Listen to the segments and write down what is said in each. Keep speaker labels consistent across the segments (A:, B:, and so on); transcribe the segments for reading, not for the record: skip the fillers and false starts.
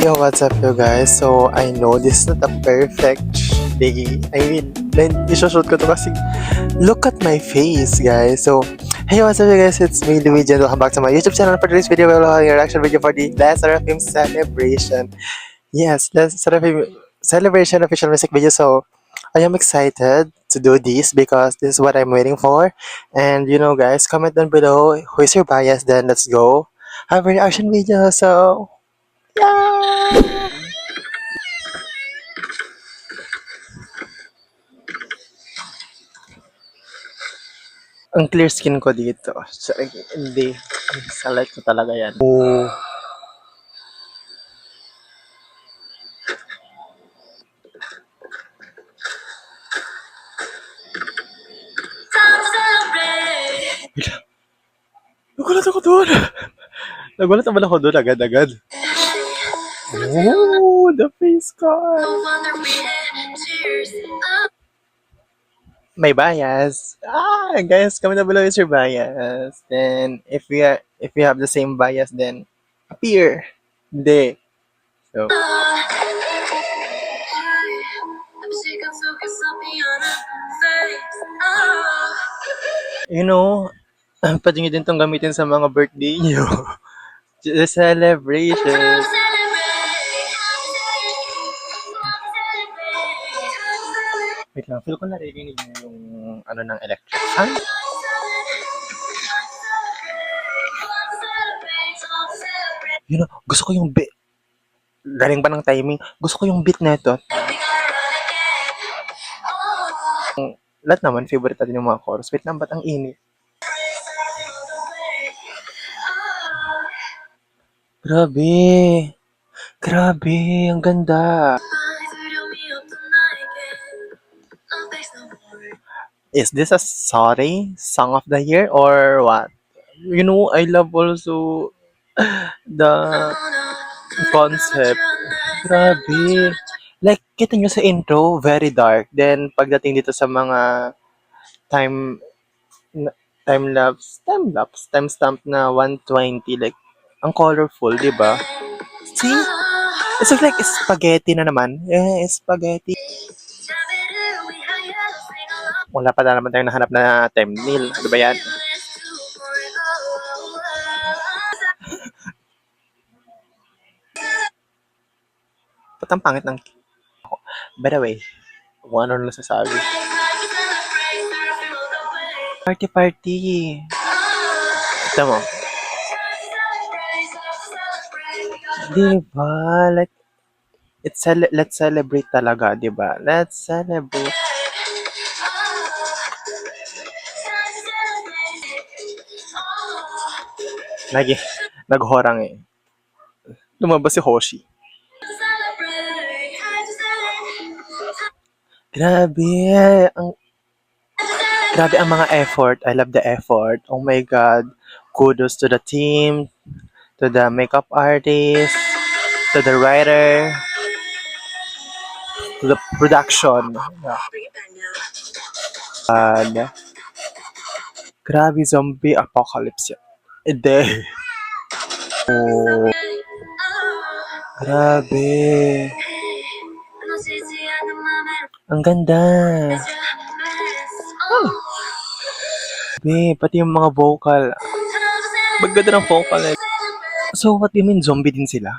A: Yo, what's up you guys? So, I know this is not a perfect day. I mean, isushoot ko to kasi look at my face, guys. So, hey, what's up you guys? It's me, Luigi, and welcome back to my YouTube channel. For today's video, we'll have a reaction video for the Last Seraphim celebration. Yes, Last Seraphim celebration official music video. So, I am excited to do this because this is what I'm waiting for. And you know, guys, comment down below who is your bias. Then let's go have a reaction video. So, yeah. Ang clear skin ko dito. So, hindi. Sa light ko talaga yan. Oh. Bigla. Nagulat ako doon. Nagulat naman ako doon agad-agad. Oh, the face card. May bias. Guys, comment down below is your bias. Then, if we have the same bias, then appear. Hindi. So, you know, pwede nyo din itong gamitin sa mga birthday nyo. The celebration. Wait lang, feel ko narinig yung ano ng electric fan. You know, gusto ko yung beat. Galing ba ng timing? Gusto ko yung beat na ito. Lahat naman, favorite natin yung mga chorus. Wait lang, ba't ang init? Grabe. Grabe, ang ganda. Is this a sorry song of the year or what? You know, I love also the concept. Grabe. Like, kita nyo sa intro, very dark. Then, pagdating dito sa mga time timestamp na 120, like, ang colorful, di ba? See? It's like spaghetti na naman. Spaghetti. Wala pa na naman tayong nahanap na thumbnail. Ano ba yan? Ba't ang pangit ng... By the way, kung ano na sasabi. Party. Ito mo. Diba? Like, let's celebrate talaga, diba? Let's celebrate. Naghorang eh. Lumabas si Hoshi. Grabe ang mga effort. I love the effort. Oh my God. Kudos to the team, to the makeup artist, to the writer, to the production. And, grabe, zombie apocalypse yan. Hindi. Oh. Grabe. Ang ganda. Oh. Grabe, pati yung mga vocal. Maganda ng vocal eh. So, what do you mean zombie din sila?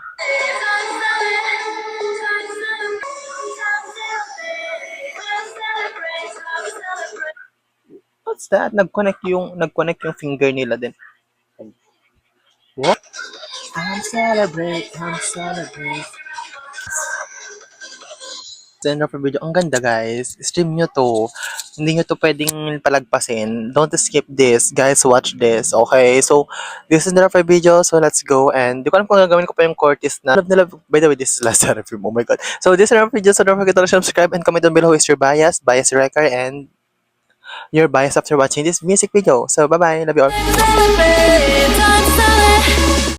A: What's that? Nag-connect yung finger nila din. What? I'm celebrate. End of the video. Ang ganda guys. Stream nyo to. Hindi nyo to pwedeng palagpasin. Don't skip this. Guys, watch this. Okay? So, this is another video. So, let's go. And di ko alam kung gagawin ko pa yung Curtis na. By the way, this is last Seraphim. Oh my God. So, this is another video. So, don't forget to subscribe and comment down below who is your bias wrecker, and your bias after watching this music video. So, bye-bye. Love you all.